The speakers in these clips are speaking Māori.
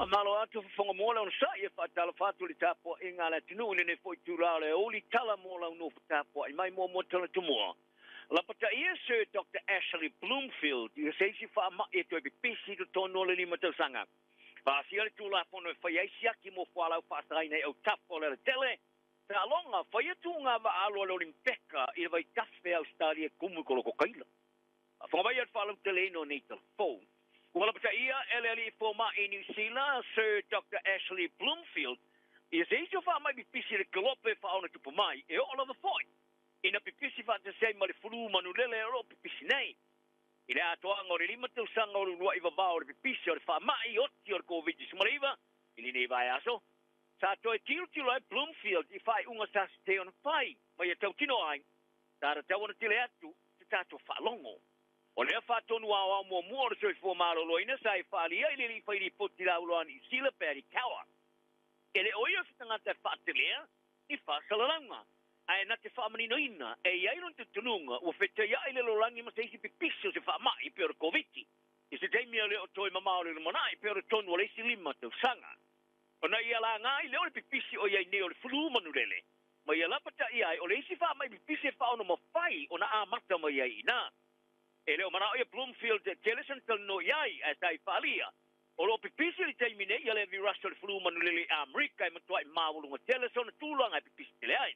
malo atu fonga mola on sa ia fatala fatu li tapo inga la tinu ni foi turale o li tala mola no tapo ai mai mo tala tumo la pata ia Sir Dr. Ashley Bloomfield ia sei si fa ma e to be pisi to tono le lima to sanga pa si ale tula fono fa ia sia ki mo fala fa sai nei o tapo le tele ta longa fa ia tunga va alo lo limpeka ia vai tafe Australia kumu ko kaila fa vai fa lo tele no nei telefone. Well, but LLE former in New Zealand, Sir Dr. Ashley Bloomfield, is each of our maybe busy the galope for honor to Pumai, all of the fight. In a busy for the same flu manulele or piscine. In a twang or limited sang or whatever about the piece or Famai or your COVID is Mariva, in Nevayaso. Sato a guilty like Bloomfield if I stay on fire by a Tokino eye, that I want to tell you to tato falongo. O le faton wa mo mo so fo malo loina sai fali ile li fai poti la ulani sila peri kawa ele oyo fitanga te fatilia I fa salalanga ai na te famani noina e ia non te tununga o fete ia ile lo langi ma sei pipiso se fa mai per covid e se dei mi le o toi mama le monai per ton o le silima te sanga ona ia la ngai le o pipisi o ia ne o flu manulele ma ia la pata ia o le si fa mai pipisi fa ono mo fai ona a mata ma ia ina ele o mana o Bloomfield television tel no yai as ai falia o lo pipisi li termine ia le virus flu manulele America e matoi mawulu ngo television tulanga pipisi le ai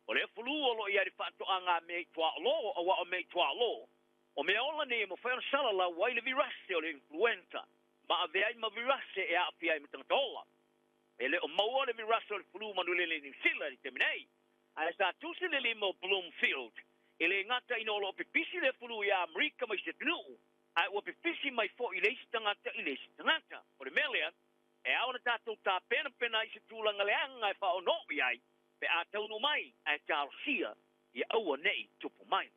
o le flu o lo ia ri fato anga me tua lo o wa me tua lo o me ola ne mo fa sala la wa le virus o le influenza ma ave ai ma virus e a pia me tantola ele o mo le virus flu manulele ni sila li termine ai sta tusile le mo Bloomfield ele ngata ino lo pipisi le fulu ya Amerika mai se tunu ai o pipisi mai fo ile tangata o le melia e aona tatou ta pena I se tulanga leanga e fa o no ai pe a tau no mai ai Charlesia ia au nei tupu mai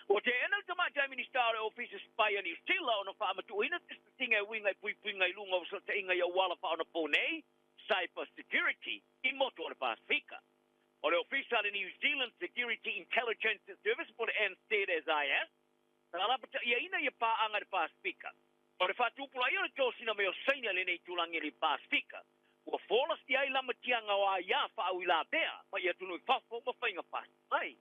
o te enal tama tai minister office spy ni stila ona fa matu ina tinga winga puinga lunga so te inga ya wala fa ona pone cyber security in moto o Pacifica. O le official in New Zealand Security Intelligence Service por NCSIS, la pata ia ina ia pa anga de Pacifica. O le fatupula ia le tosina me o saina le nei tulangi le Pacifica. O folas ti ai lama tianga o ia fa au ila bea, ma ia tunu fafo ma fainga Pacifica.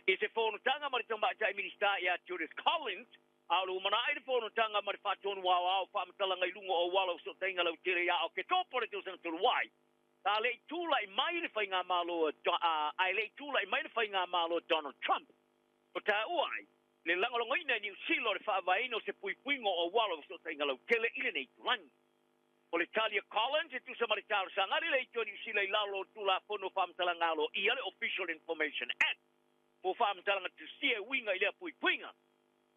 I se fono tanga ma tamba tai minister ia Judith Collins, alu mana ai fono tanga ma fatonu wa fa mtalanga ilungo o wala so tenga lau tire ia o ke topo le tosina tuluai. Ta le tula I mai le fainga malo ai le tula I mai le fainga malo Donald Trump. O ta uai le langolongo ina New Zealand le faavaino se puipuingo o walo so tenga lau tele ile nei tulangi. O le Talia Collins e tu sa maritalo sangari le New Zealand lalo tula fono famtalangalo ia le Official Information Act. Mo famtalanga tu sia winga ile puipuinga.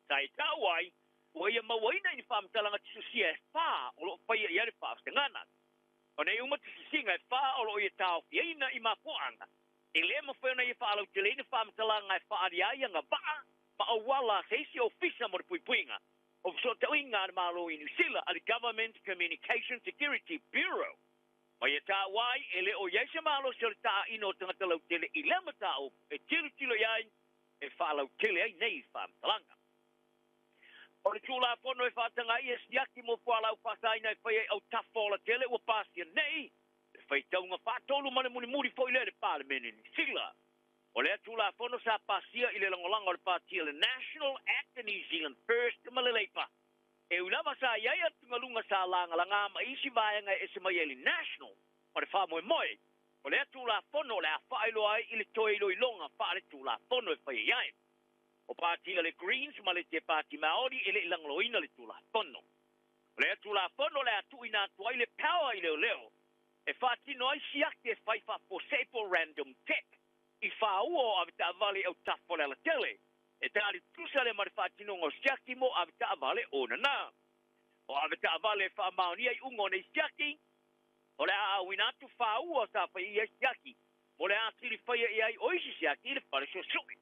Tai ta uai o ia mawaina ni famtalanga tu sia fa o lo pa ia le fa ngana. O nei uma tisinga fa o lo ia tau ina I mafuanga. I le mo fa na ia fa lo tele ni fa mtalanga fa aria ia nga ba pa o wala seisi ofisa mo puipuinga. O so te inga malo I New Zealand the Government Communication Security Bureau. O ia ta wai ele o ia malo so ta ino tanga lo tele I le mata o e tilo ia e fa lo tele ai nei fa mtalanga. O le tula pono e whatanga I estiaki mo whala u whasaina e whai au tafola tele ua pasia nei. E whai taunga whatolu mane muri fo I le parliament ni sila. O le tula pono sa pasia I le langolanga o le patia le National Act of New Zealand First Maleleipa. E ulava sa iai atungalunga sa langa ma isi vaenga e se mai ele national. O le wha moe. O le tula pono le a whaelo ai I le toi loilonga wha le tula pono e whai iai. O pati le Greens ma le te pati Maori ele langloina le tula pono. Le tula pono le atu ina tuai le power I leo. E fati no ai siaki e fai fa posepo random tech. I fa uo avita vale au tafola la tele. E tali tusa le marifati no siaki mo avita vale ona na. O avita vale fa maoni ai ungo ne siaki. O le a winatu fa uo sa fa I siaki. O le a tili fa ai oisi siaki le pare so sui.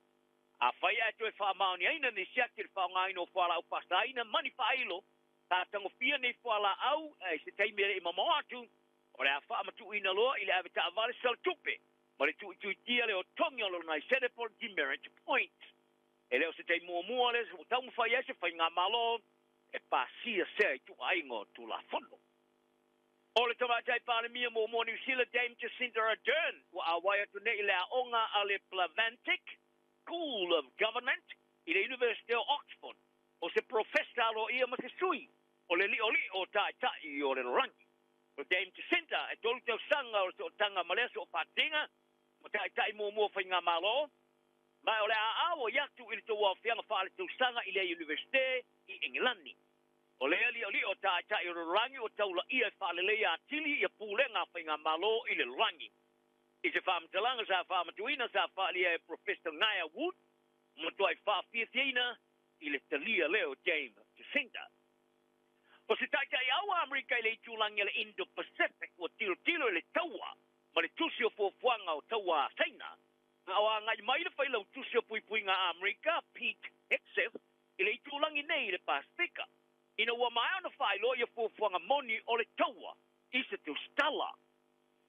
A whai atu e whamaoni aina ni siakir whaongai no whala au pasaina mani whailo ta tango fia nei whala au e se teimere I mamo atu o le a whaamatu ina loa I le avita avale sal tupe ma le tu tia le o tongi alo nai Senate demerit points e leo se tei mua le o tau mwhai ese whai ngā malo e pasia se tu aingo tu la fono Ole tamatai palemia mo New Zealand Dame Jacinda Ardern wa awaya to ne ila onga ale Plavantic School of Government i le University of Oxford. O se professor o ia masisui. O le li o tai i o le rangi. O Dame Jacinda e tolu tau sanga o se tanga maleso o patinga. O tai mo whainga malo. Mai ole a awo yatu i le tau au whianga whaale tau sanga i le University i England. O le ali o tai i o rangi o tau la ia whaale lea atili i a pūlenga whainga malo i le rangi. I se whaamatalanga sa whaamatuina sa whaale e Professor Ngaya Wood. Mo ai whaafia i le talia leo James Jacinda. O se tai awa Amerika i le tūlangi le Indo-Pacific o tilo i le taua. Ma le tusi o fuafuanga o taua China. Awa ngai mai le whailau tusi o puipuinga Amerika, Pete Hegseth, i le tūlangi nei i le Pasifika. Ina ua mai ana whailo i a fuafuanga moni o le taua, i se tu stala.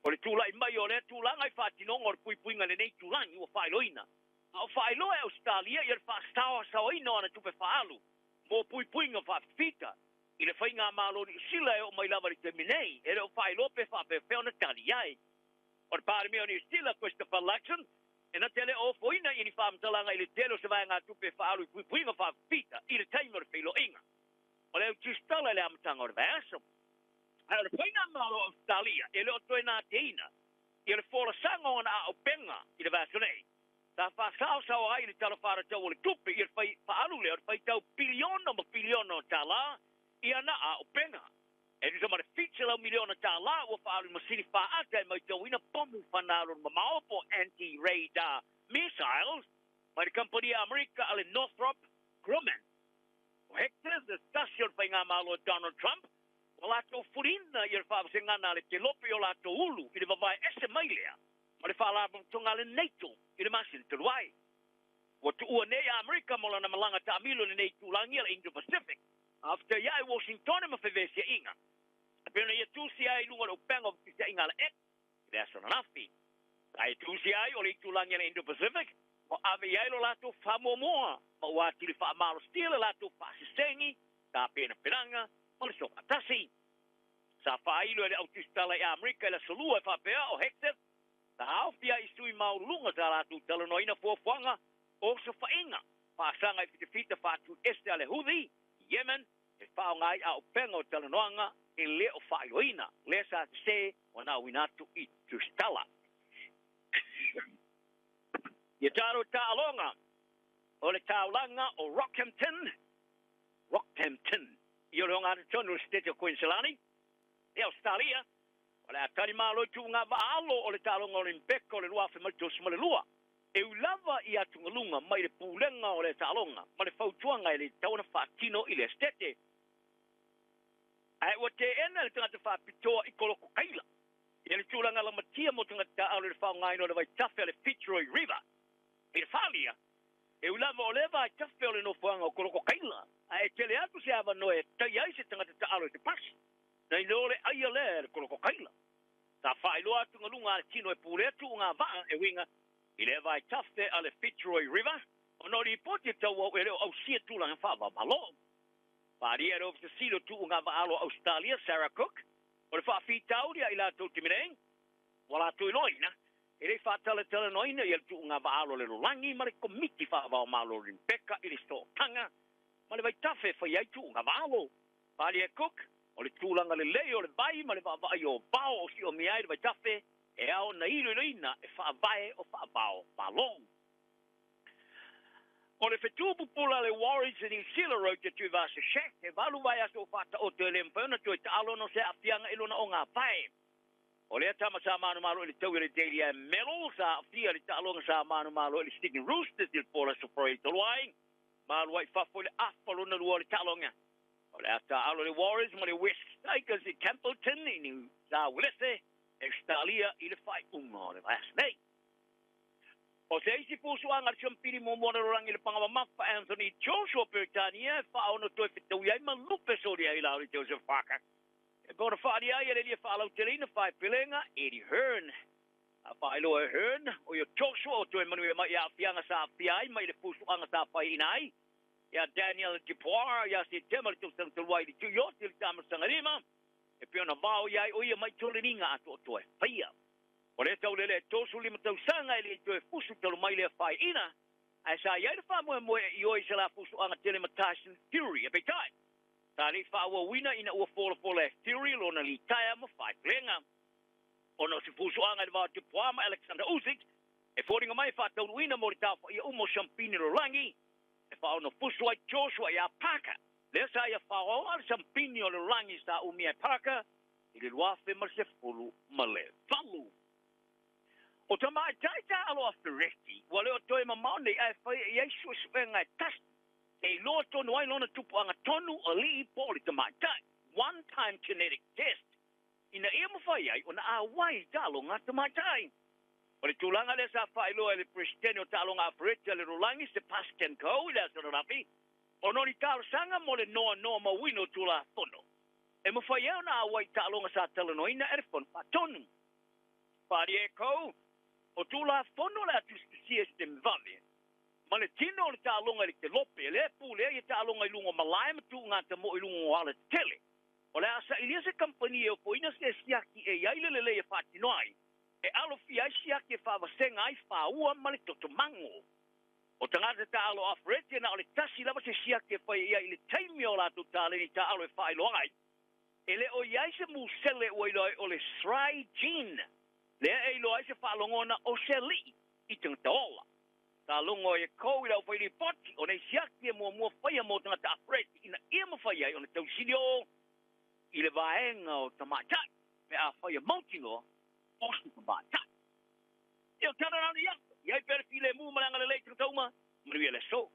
O le tūlai mai o le tūlanga i whātinonga o le puipuinga le nei tūlangi o whailoina. O whailo e Australia i le whaastawa sawaino ana tupe whaalu, mo puipuinga whaafita. I le whainga malo ni sila e o mai lava li te minei, e le o whailo pe whaapewhena tali ai. O le pāre mea ni sila Christopher Luxon, e na tele o foina i ni whaamtalanga i le telo se vai ngā tupe whaalu i puipuinga whaafita, i le taima le whilo inga. O le tistala le amatanga o le vaso. Ai le whainga malo Australia, e le o toi nā teina, i le whola sanga o na o penga i le vaso nei. Ta whasao ai le tala whara tau o le tupe, i le whaalu leo, le whaitau biliono tala, i ana a o penga. E ni sama le fitxela miliona tala, ua whaalu masini whaata e mai tau ina pomu whanaro mamao po anti-radar missiles, mai le company Amerika ale Northrop Grumman. O hectares, the station whainga malo Donald Trump, o lato furina i le whaapasengana le te lopi o lato ulu, i le vavai ese mailea, ma le whaalabang tonga le NATO, i le masin te luai. O tu ua nei Amerika mola na malanga ta amilo le nei tūlangi le Indo-Pacific. After iai Washington ma whewesi inga. Pena ia tusi ai lunga o penga o kisa inga le ek, i le asana nafi. Ai tusi ai o le tūlangi le Indo-Pacific, o ave iai lo lato whamomoa, ma wati le whaamalo stile lato whaasisengi, ta pena penanga, o le soka tasi. Sa whailo le autistala i Amerika i la salua e whapea o hectare, ta haofia i sui maulunga ta lato talanoina fuafuanga, o sa whainga, whaasanga i fitafita whatu este ale hudhi, Yemen, e whaongai a o penga o talanoanga, e le o whaioina, le sa te se, o na winatu i tustala. Ia taro ta alonga, o le taulanga o Rockhampton, i o le honga tonu state o Queenslandi, e Australia, o le atari malo tu ngā vaalo o le talonga o le mbeka o le lua whemaitos ma le lua. E ulava i atungalunga mai le pūlenga o le talonga, ma le fautuanga i le tauna whaatino i le estete. Ai ua te ena le tangata whaapitoa i koloko kaila. I le tūlanga la matia mo tangata au le whaongaino le vai tawhi le Fitzroy River. I le whalia, e ulava o le vai tawhi o le nofuanga o koloko kaila. Ai tele atu se ava noe tai ai se tangata ta alo te pasi. Nei le aia le koloko kaila. Ta whailoa atungalunga le tino e pūretu ngā vaa e winga i le vai tawhi a le Fitzroy River, o no li poti tau au e leo au sia tūlanga whaava malo. Pari e reo silo tu ngā vaalo Australia, Sarah Cook, o le whaafitauria i lato timineng, o lato i loina, e le whaatala noina i le tu ngā vaalo le rolangi, ma le komiti whaava o malo rimpeka i le stotanga, ma le vai tawhi whai ai tu ngā vaalo. Pari e Cook, o le tūlanga le leo le vai, ma le whaavai o bao o si o miai le vai tawhi, e ao na iloina e whaavae o whaavao palong. O le whetupu pula le Warriors in Sila Road te tui vasa shek, e walu vai aso whata o te lempana tui te alono se awhianga ilona o ngā pae. O le atama sa manu malo ili tau ili Daily Medal, sa awhia li ta alonga sa manu malo ili Sydney Roosters il pola sopoi toluai, malu ai whafo ili afalo na lua li ta alonga. O le ata alo le Warriors ma le West Tigers i Campbellton i ni sa Wilese, Australia i le whai unga o le last night. O se isi pusuanga le champiri mo mwana rorangi le pangawamafa Anthony Joshua Pertania e whaono toi whitau iai ma lupe sori ai lauri Joseph Parker. E kona whaari ai e le lia whaalau telina whai pilenga Eddie Hearn. A whailoa Hearn o yo Joshua o toi manu e mai a whianga sa whiai mai le pusuanga sa whai inai. Ia Daniel Dupoir ia se tema le tau tau wai di tu yoti le tamasanga rima. e pe ona vao iai o ia mai tole ninga ato to e faia o le tau le to su lima tau sanga ile to e fusu tolo mai le fai ina ai sa ia le fa mo i o se la fusu anga telematization theory e pe tai ta le fa o wina ina o fola theory lo na li taia mo fai lenga ono se fusu anga le va te poama Alexander Usyk e fōringa mai fa tau wina mo ta fa ia umo champini lo langi e fa ono fusu ai Joshua ia paka le sa ia fa o al champini lo langi sa umi ai paka i le luafe ma se fulu ma le valu o ta mai taita alo aftereti wale o toi mamau nei ai fa ia isu spenga tas e lo tonu ai lona tupu anga tonu o li po li ta mai tai one time genetic test ina ia mo fa ia ona a wai talo ngata mai tai o le tūlanga le sa whaelo e le presidente o tālonga Afrika le rolangi se pasken kou i le asana rapi. O noni tālo sanga mo le noa ma wino tūla tono. E mo whaieo na awai tālonga sa talanoina e refon patonu. Pari e kou, o tūla tono le atu stisia se te mwale. Ma le tino le tālonga le te lope, le pūle e tālonga i lungo malai ma tū ngata mo i lungo ala tele. O le asa ilia se kampani e o poina se siaki e iaile le le e whatinoai. E alo fia sia ke fa vasenga ai fa ua male toto mango. O tangata ta alo afrete na ole tasi lava se sia ke fa ia ile taimi o la tu tale ni ta alo e fa ilo ai. Ele o iai se musele o ilo ole sry gene. Le e ilo ai se fa longona o se li i tangata ola. Ta longo e kou ila o fa ili poti o nei sia ke mua faya mo tangata afrete ina ia ma faya i o ne tau sinio ile vaenga o tamatai. Me a faya mautingo ostu pabata. Yo tara na ya. Ya per file mu malanga le leite toma. Mri le so.